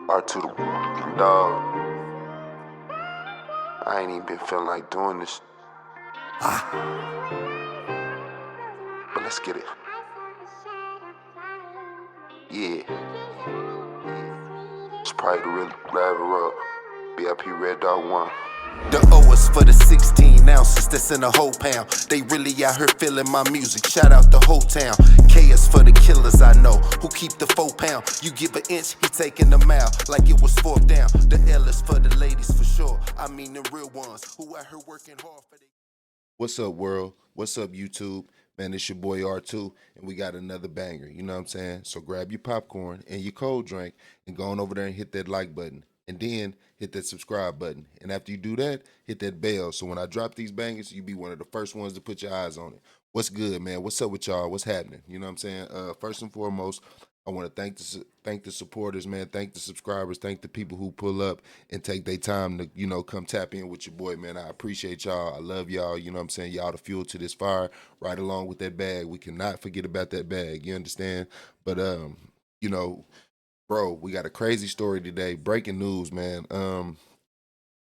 R2 the dog. I ain't even been feeling like doing this. But let's get it. Yeah. It's probably the real level up. BIP Red Dog 1. The O is for the 16 ounces that's in the whole pound. They really out here feeling my music. Shout out the whole town. K is for the killers I know who keep the 4 pound. You give an inch, he taking the mile like it was 4th down. The L is for the ladies for sure. I mean the real ones who out here working hard for they. What's up, world? What's up, YouTube? Man, it's your boy R2, and we got another banger. You know what I'm saying? So grab your popcorn and your cold drink and go on over there and hit that like button. And then hit that subscribe button. And after you do that, hit that bell. So when I drop these bangers, you be one of the first ones to put your eyes on it. What's good, man? What's up with y'all? What's happening? You know what I'm saying? First and foremost, I want to thank the supporters, man. Thank the subscribers. Thank the people who pull up and take their time to, come tap in with your boy, man. I appreciate y'all. I love y'all. You know what I'm saying? Y'all the fuel to this fire right along with that bag. We cannot forget about that bag. You understand? But you know, bro, we got a crazy story today. Breaking news, man.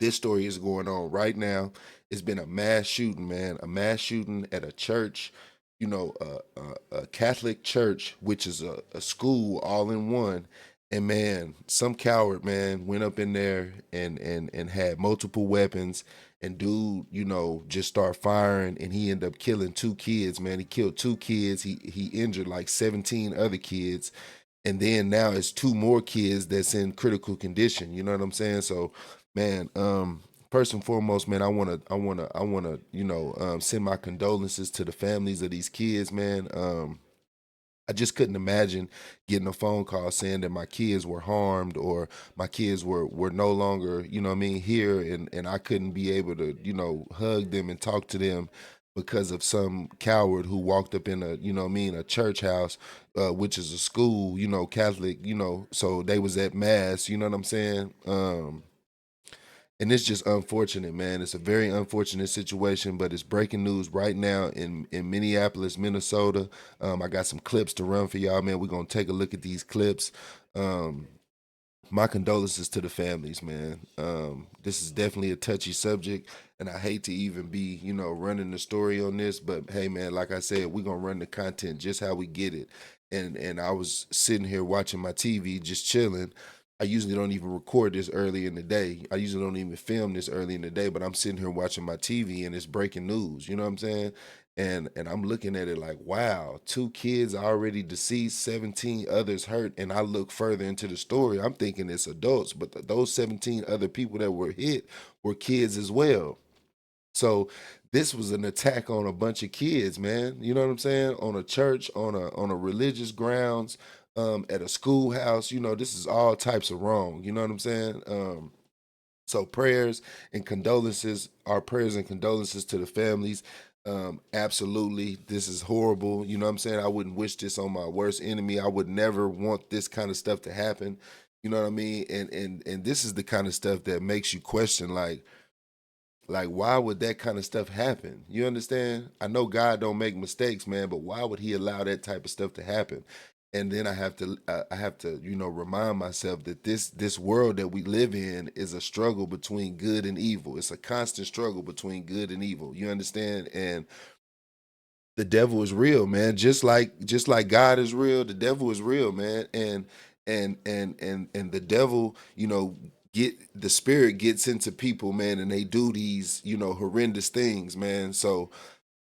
This story is going on right now. It's been a mass shooting, man. A mass shooting at a church, a Catholic church, which is a school all in one. And man, some coward man went up in there and had multiple weapons. And dude, just start firing, and he ended up killing 2 kids. Man, he killed 2 kids. He injured like 17 other kids, and then now it's 2 more kids that's in critical condition. You know what I'm saying? So, man, first and foremost, man, I wanna, send my condolences to the families of these kids, man. I just couldn't imagine getting a phone call saying that my kids were harmed or my kids were no longer, here, and I couldn't be able to, hug them and talk to them because of some coward who walked up in a church house, which is a school, Catholic, so they was at mass, you know what I'm saying? And it's just unfortunate, man. It's a very unfortunate situation, but it's breaking news right now in Minneapolis, Minnesota. I got some clips to run for y'all, man. We're gonna take a look at these clips. Um, my condolences to the families, man. This is definitely a touchy subject, and I hate to even be, running the story on this, but hey, man, like I said, we're gonna run the content just how we get it. And I was sitting here watching my TV, just chilling. I usually don't even record this early in the day. I usually don't even film this early in the day, but I'm sitting here watching my TV and it's breaking news. You know what I'm saying? And I'm looking at it like, wow, 2 kids already deceased, 17 others hurt. And I look further into the story, I'm thinking it's adults, but those 17 other people that were hit were kids as well. So this was an attack on a bunch of kids, man. You know what I'm saying? On a church, on a religious grounds, at a schoolhouse. This is all types of wrong. You know what I'm saying? So our prayers and condolences to the families. Absolutely, this is horrible. You know what I'm saying? I wouldn't wish this on my worst enemy. I would never want this kind of stuff to happen. You know what I mean? And this is the kind of stuff that makes you question, like why would that kind of stuff happen? You understand? I know God don't make mistakes, man, but why would he allow that type of stuff to happen? And then I have to remind myself that this world that we live in is a struggle between good and evil. It's a constant struggle between good and evil. You understand? And the devil is real, man. Just like God is real, the devil is real, man. And the devil, get the spirit gets into people, man, and they do these, horrendous things, man. So,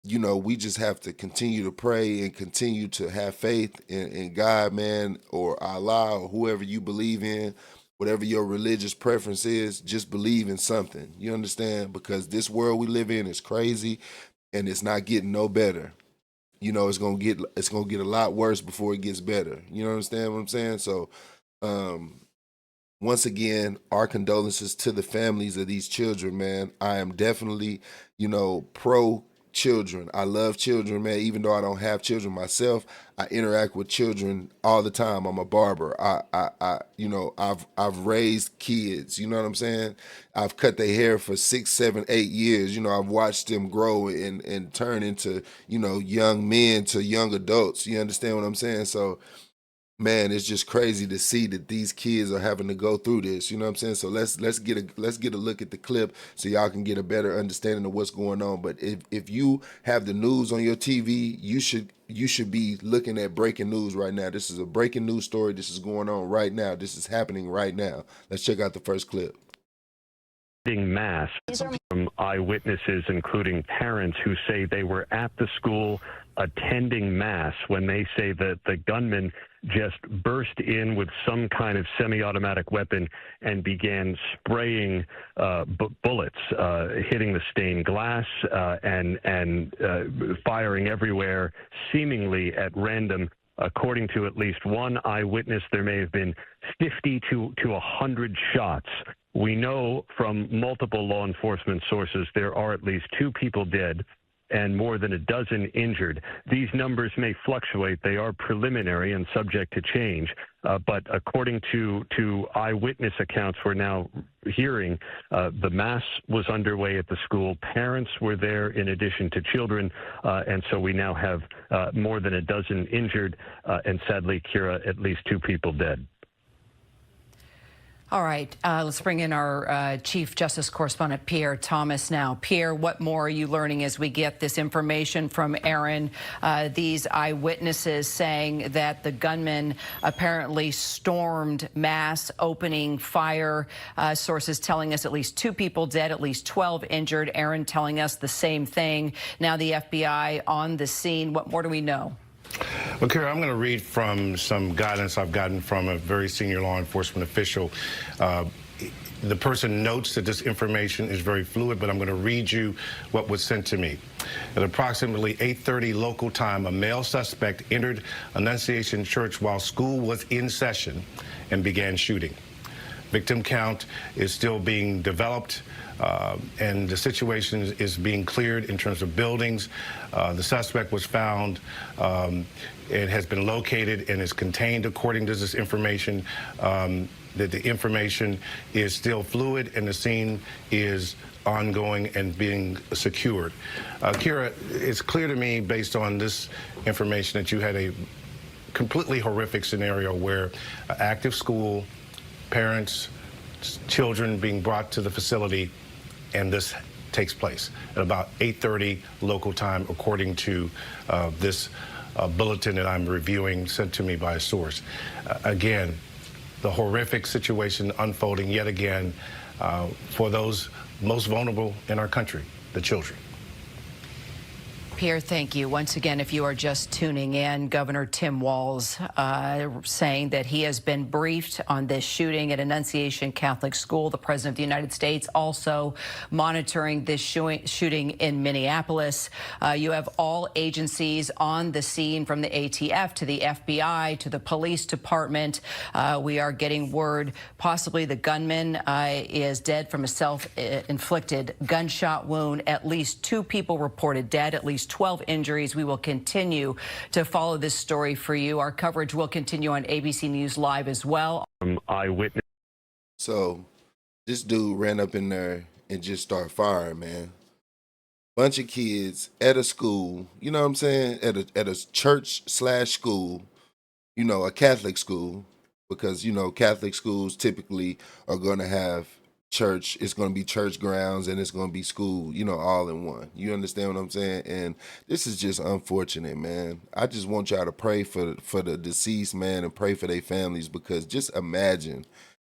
we just have to continue to pray and continue to have faith in God, man, or Allah, or whoever you believe in, whatever your religious preference is, just believe in something. You understand? Because this world we live in is crazy and it's not getting no better. It's gonna get a lot worse before it gets better. You understand what I'm saying? So, um, once again, our condolences to the families of these children, man. I am definitely, pro children. I love children, man. Even though I don't have children myself, I interact with children all the time. I'm a barber. I've raised kids. You know what I'm saying? I've cut their hair for 6, 7, 8 years. I've watched them grow and turn into, young men to young adults. You understand what I'm saying? So, man, it's just crazy to see that these kids are having to go through this. You know what I'm saying? So let's get a look at the clip so y'all can get a better understanding of what's going on. But if you have the news on your TV, you should be looking at breaking news right now. This is a breaking news story. This is going on right now. This is happening right now. Let's check out the first clip. Mass from eyewitnesses, including parents who say they were at the school attending mass when they say that the gunman just burst in with some kind of semi-automatic weapon and began spraying bullets, hitting the stained glass and firing everywhere, seemingly at random. According to at least one eyewitness, there may have been 50 to 100 shots. We know from multiple law enforcement sources there are at least 2 people dead and more than a dozen injured. These numbers may fluctuate. They are preliminary and subject to change. But according to eyewitness accounts we're now hearing, the mass was underway at the school. Parents were there in addition to children. And so we now have more than a dozen injured and sadly, Kira, at least 2 people dead. All right, let's bring in our Chief Justice Correspondent, Pierre Thomas now. Pierre, what more are you learning as we get this information from Aaron? These eyewitnesses saying that the gunman apparently stormed mass, opening fire. Sources telling us at least 2 people dead, at least 12 injured. Aaron telling us the same thing. Now the FBI on the scene. What more do we know? Well, Kira, I'm going to read from some guidance I've gotten from a very senior law enforcement official. The person notes that this information is very fluid, but I'm going to read you what was sent to me. At approximately 8:30 local time, a male suspect entered Annunciation Church while school was in session and began shooting. Victim count is still being developed. And the situation is being cleared in terms of buildings. The suspect was found and has been located and is contained according to this information. That the information is still fluid and the scene is ongoing and being secured. Kira, it's clear to me based on this information that you had a completely horrific scenario where active school, parents, children being brought to the facility, and this takes place at about 8:30 local time, according to this bulletin that I'm reviewing sent to me by a source. Again, the horrific situation unfolding yet again for those most vulnerable in our country, the children. Pierre, thank you. Once again, if you are just tuning in, Governor Tim Walz saying that he has been briefed on this shooting at Annunciation Catholic School. The President of the United States also monitoring this shooting in Minneapolis. You have all agencies on the scene, from the ATF to the FBI to the police department. We are getting word possibly the gunman is dead from a self-inflicted gunshot wound. At least 2 people reported dead, at least 12 injuries. We will continue to follow this story for you. Our coverage will continue on ABC News Live as well. Eyewitness. So this dude ran up in there and just started firing, man. Bunch of kids at a school, you know what I'm saying? At a church/school, you know, a Catholic school, because, you know, Catholic schools typically are going to have church. It's going to be church grounds and it's going to be school, you know, all in one. You understand what I'm saying? And this is just unfortunate, man. I just want y'all to pray for the deceased, man, and pray for their families, because just imagine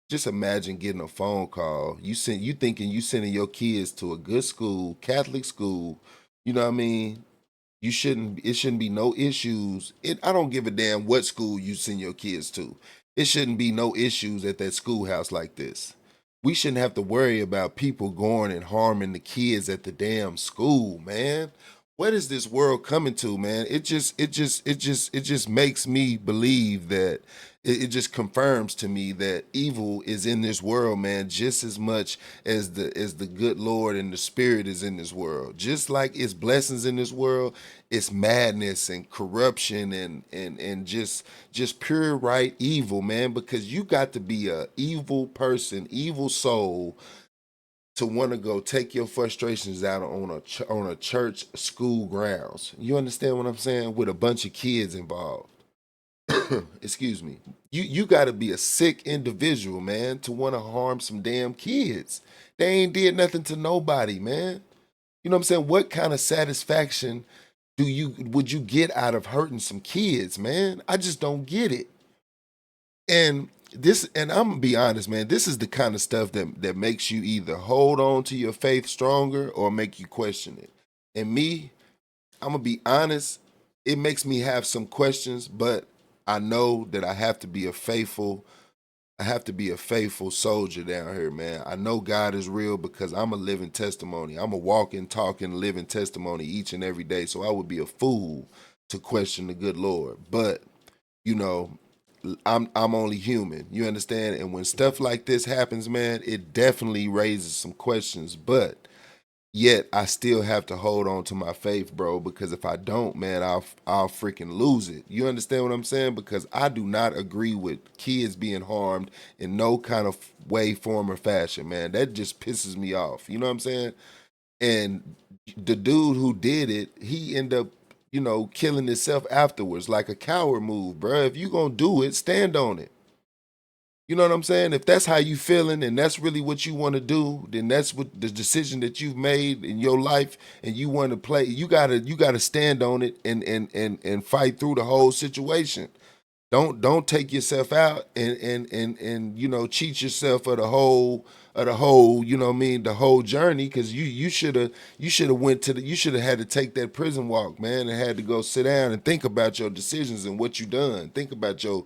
getting a phone call. You thinking you sending your kids to a good school, Catholic school, you know what I mean? It shouldn't be no issues. I don't give a damn what school you send your kids to. It shouldn't be no issues at that schoolhouse like this. We shouldn't have to worry about people going and harming the kids at the damn school, man. What is this world coming to, man? It just makes me believe that it just confirms to me that evil is in this world, man, just as much as the good Lord and the Spirit is in this world. Just like it's blessings in this world, it's madness and corruption and just pure right evil, man, because you got to be a evil person, evil soul, to want to go take your frustrations out on a church school grounds. You understand what I'm saying? With a bunch of kids involved. excuse me, you got to be a sick individual, man, to want to harm some damn kids. They ain't did nothing to nobody, man. You know what I'm saying? What kind of satisfaction would you get out of hurting some kids, man? I just don't get it. And and I'm gonna be honest, man, this is the kind of stuff that makes you either hold on to your faith stronger or make you question it. And me, I'm gonna be honest, it makes me have some questions, but I know that I have to be a faithful soldier down here, man. I know God is real because I'm a living testimony. I'm a walking, talking, living testimony each and every day. So I would be a fool to question the good Lord. But, you know, I'm only human. You understand? And when stuff like this happens, man, it definitely raises some questions. But yet I still have to hold on to my faith, bro, because if I don't, man, I'll freaking lose it. You understand what I'm saying? Because I do not agree with kids being harmed in no kind of way, form, or fashion, man. That just pisses me off. You know what I'm saying? And the dude who did it, he ended up, you know, killing himself afterwards, like a coward move, bro. If you gonna do it, stand on it. You know what I'm saying? If that's how you feeling and that's really what you want to do, then that's what the decision that you've made in your life and you want to play. You gotta stand on it and fight through the whole situation. Don't take yourself out and you know, cheat yourself of the whole you know what I mean, the whole journey, because you should have had to take that prison walk, man, and had to go sit down and think about your decisions and what you done. Think about your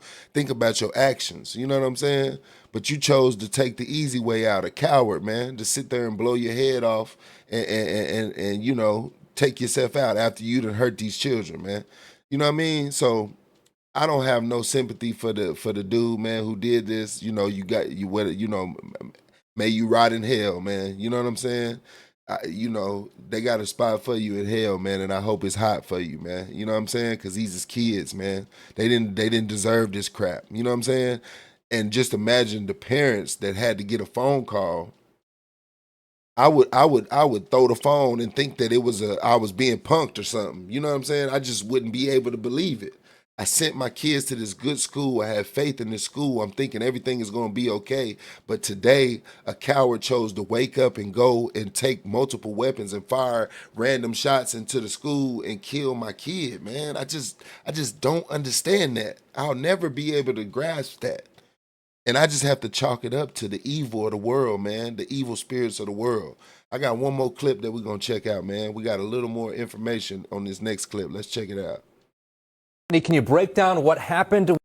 actions. You know what I'm saying? But you chose to take the easy way out, a coward, man, to sit there and blow your head off and you know, take yourself out after you done hurt these children, man. You know what I mean? So I don't have no sympathy for the dude, man, who did this. You know, you know, may you rot in hell, man. You know what I'm saying? You know, they got a spot for you in hell, man, and I hope it's hot for you, man. You know what I'm saying? Because these is kids, man. They didn't deserve this crap. You know what I'm saying? And just imagine the parents that had to get a phone call. I would throw the phone and think that I was being punked or something. You know what I'm saying? I just wouldn't be able to believe it. I sent my kids to this good school. I have faith in this school. I'm thinking everything is going to be okay. But today, a coward chose to wake up and go and take multiple weapons and fire random shots into the school and kill my kid, man. I just don't understand that. I'll never be able to grasp that. And I just have to chalk it up to the evil of the world, man, the evil spirits of the world. I got one more clip that we're going to check out, man. We got a little more information on this next clip. Let's check it out. Can you break down what happened?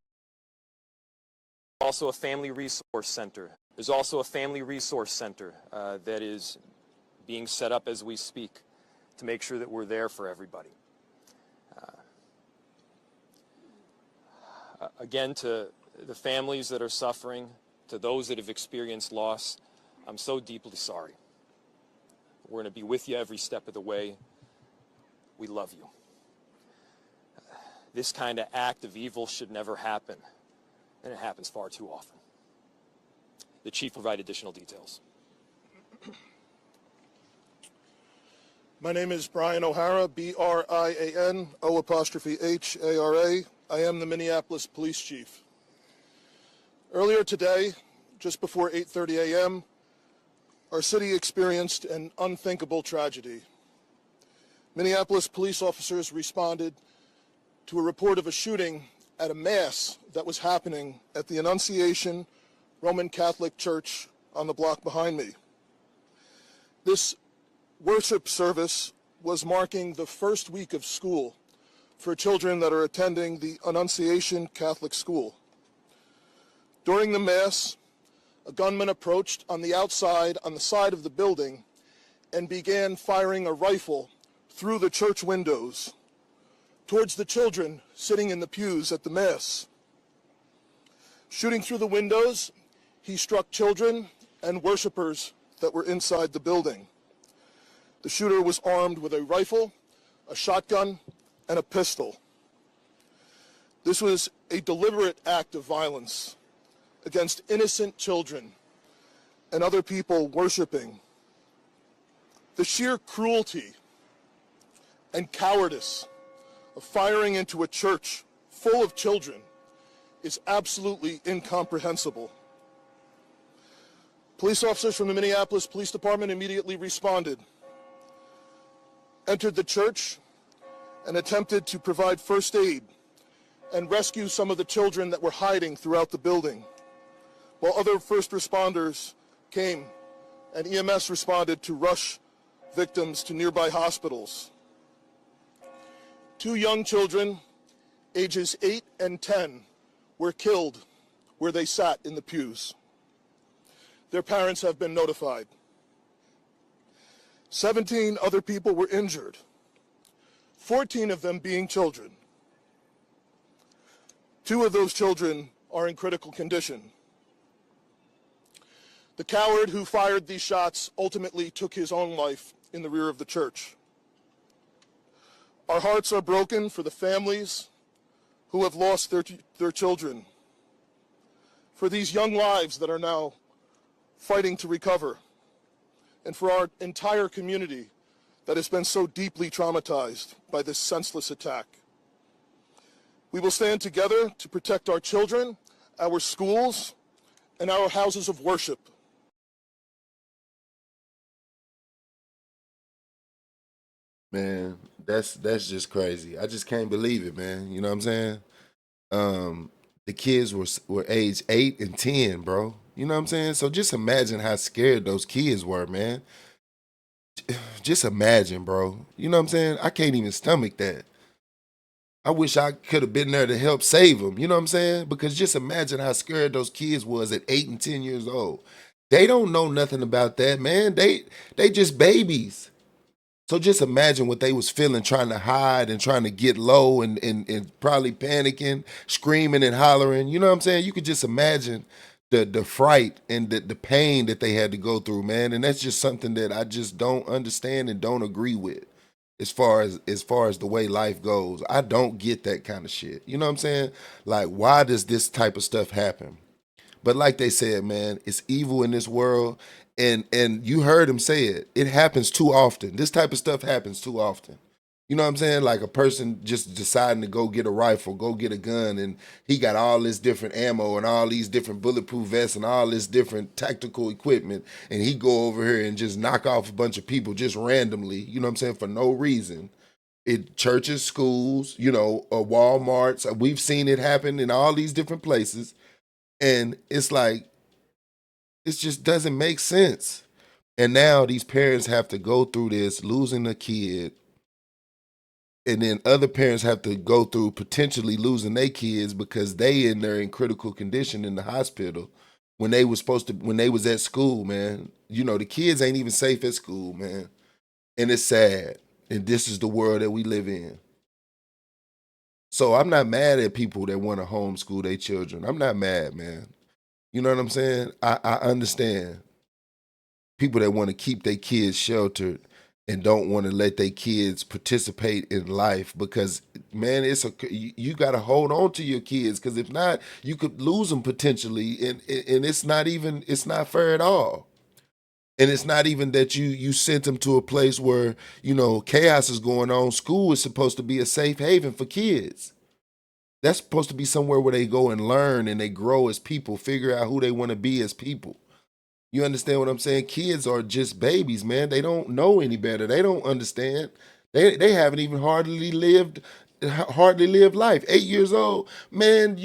Also a family resource center. There's also a family resource center that is being set up as we speak to make sure that we're there for everybody. Again, to the families that are suffering, to those that have experienced loss, I'm so deeply sorry. We're going to be with you every step of the way. We love you. This kind of act of evil should never happen, and it happens far too often. The chief provided additional details. My name is Brian O'Hara, B-R-I-A-N, O''H-A-R-A. I am the Minneapolis Police Chief. Earlier today, just before 8:30 a.m., our city experienced an unthinkable tragedy. Minneapolis police officers responded to a report of a shooting at a mass that was happening at the Annunciation Roman Catholic Church on the block behind me. This worship service was marking the first week of school for children that are attending the Annunciation Catholic School. During the mass, a gunman approached on the outside, on the side of the building, and began firing a rifle through the church windows towards the children sitting in the pews at the Mass. Shooting through the windows, he struck children and worshipers that were inside the building. The shooter was armed with a rifle, a shotgun, and a pistol. This was a deliberate act of violence against innocent children and other people worshiping. The sheer cruelty and cowardice of firing into a church full of children is absolutely incomprehensible. Police officers from the Minneapolis Police Department immediately responded, entered the church, and attempted to provide first aid and rescue some of the children that were hiding throughout the building, while other first responders came and EMS responded to rush victims to nearby hospitals. 2 young children, ages 8 and 10, were killed where they sat in the pews. Their parents have been notified. 17 other people were injured, 14 of them being children. 2 of those children are in critical condition. The coward who fired these shots ultimately took his own life in the rear of the church. Our hearts are broken for the families who have lost their children, for these young lives that are now fighting to recover, and for our entire community that has been so deeply traumatized by this senseless attack. We will stand together to protect our children, our schools, and our houses of worship. Man, that's just crazy. I just can't believe it, man. You know what I'm saying? The kids were age 8 and 10, bro. You know what I'm saying? So just imagine how scared those kids were, man. Just imagine, bro. You know what I'm saying? I can't even stomach that. I wish I could have been there to help save them. You know what I'm saying? Because just imagine how scared those kids was at 8 and 10 years old. They don't know nothing about that, man. They just babies. So just imagine what they was feeling, trying to hide and trying to get low and probably panicking, screaming and hollering. You know what I'm saying? You could just imagine the fright and the pain that they had to go through, man. And that's just something that I just don't understand and don't agree with as far as the way life goes. I don't get that kind of shit. You know what I'm saying? Like, why does this type of stuff happen? But like they said, man, it's evil in this world. And you heard him say it. It happens too often. This type of stuff happens too often. You know what I'm saying? Like a person just deciding to go get a rifle, go get a gun, and he got all this different ammo and all these different bulletproof vests and all this different tactical equipment, and he go over here and just knock off a bunch of people just randomly, you know what I'm saying, for no reason. Churches, schools, you know, Walmarts, we've seen it happen in all these different places. And it's like, it just doesn't make sense. And now these parents have to go through this, losing a kid. And then other parents have to go through potentially losing their kids because they're in critical condition in the hospital when they was at school, man. You know, the kids ain't even safe at school, man. And it's sad. And this is the world that we live in. So I'm not mad at people that want to homeschool their children. I'm not mad, man. You know what I'm saying? I understand people that want to keep their kids sheltered and don't want to let their kids participate in life because, man, you got to hold on to your kids because if not, you could lose them potentially, and it's not fair at all. And it's not even that you sent them to a place where, you know, chaos is going on. School is supposed to be a safe haven for kids. That's supposed to be somewhere where they go and learn and they grow as people, figure out who they want to be as people. You understand what I'm saying? Kids are just babies, man. They don't know any better. They don't understand. They haven't even hardly lived life. 8 years old, man,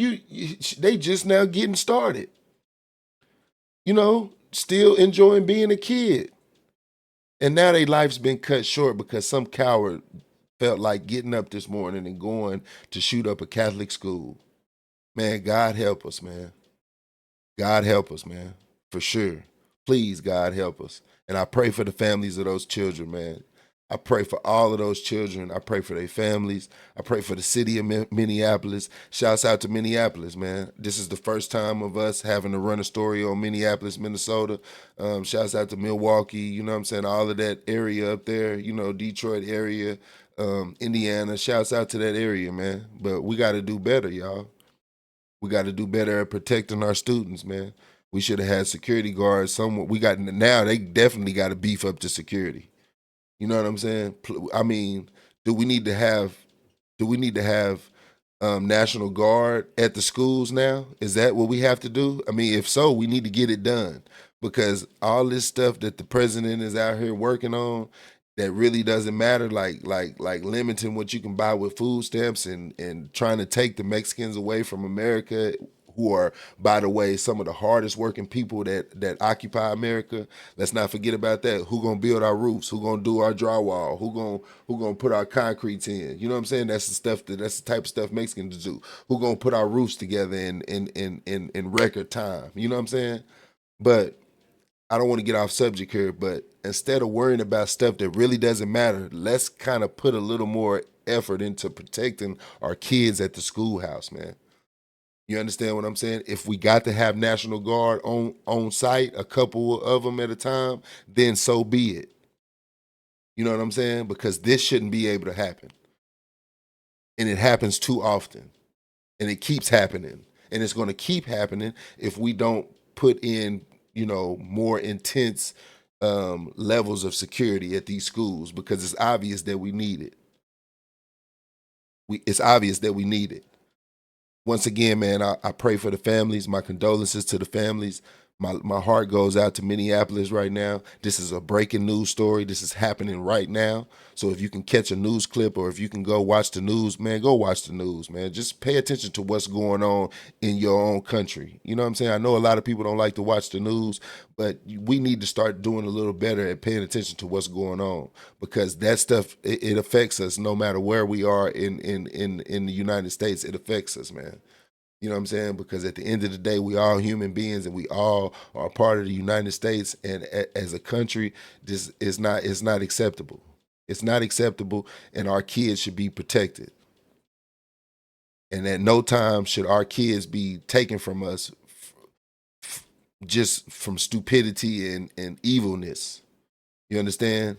they just now getting started. You know, still enjoying being a kid. And now their life's been cut short because some coward felt like getting up this morning and going to shoot up a Catholic school. Man, God help us, man. God help us, man, for sure. Please, God help us. And I pray for the families of those children, man. I pray for all of those children. I pray for their families. I pray for the city of Minneapolis. Shouts out to Minneapolis, man. This is the first time of us having to run a story on Minneapolis, Minnesota. Shouts out to Milwaukee, you know what I'm saying, all of that area up there, you know, Detroit area, Indiana. Shouts out to that area, man. But we got to do better, y'all. We got to do better at protecting our students, man. We should have had security guards somewhere. Now they definitely got to beef up the security. You know what I'm saying? I mean, do we need to have National Guard at the schools now? Is that what we have to do? I mean, if so, we need to get it done, because all this stuff that the president is out here working on that really doesn't matter, like limiting what you can buy with food stamps and trying to take the Mexicans away from America, who are, by the way, some of the hardest working people that occupy America. Let's not forget about that. Who gonna build our roofs? Who gonna do our drywall? Who gonna put our concretes in? You know what I'm saying? That's the type of stuff Mexicans do. Who gonna put our roofs together in record time? You know what I'm saying? But I don't want to get off subject here, but instead of worrying about stuff that really doesn't matter, let's kind of put a little more effort into protecting our kids at the schoolhouse, man. You understand what I'm saying? If we got to have National Guard on site, a couple of them at a time, then so be it. You know what I'm saying? Because this shouldn't be able to happen. And it happens too often. And it keeps happening. And it's going to keep happening if we don't put in, more intense levels of security at these schools, because it's obvious that we need it. It's obvious that we need it. Once again, man, I pray for the families. My condolences to the families. My heart goes out to Minneapolis right now. This is a breaking news story. This is happening right now. So if you can catch a news clip, or if you can go watch the news, man, go watch the news, man. Just pay attention to what's going on in your own country. You know what I'm saying? I know a lot of people don't like to watch the news, but we need to start doing a little better at paying attention to what's going on, because that stuff, it affects us no matter where we are in the United States. It affects us, man. You know what I'm saying? Because at the end of the day, we all human beings, and we all are part of the United States. And as a country, this is not acceptable. It's not acceptable, and our kids should be protected. And at no time should our kids be taken from us just from stupidity and evilness. You understand?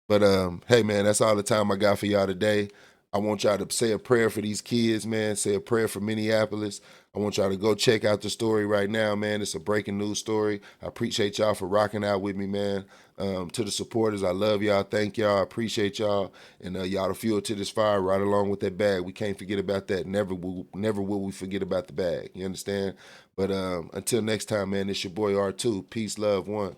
But hey, man, that's all the time I got for y'all today. I want y'all to say a prayer for these kids, man. Say a prayer for Minneapolis. I want y'all to go check out the story right now, man. It's a breaking news story. I appreciate y'all for rocking out with me, man. To the supporters, I love y'all. Thank y'all. I appreciate y'all. And y'all the fuel to this fire right along with that bag. We can't forget about that. Never will we forget about the bag. You understand? But until next time, man, it's your boy R2. Peace, love, one.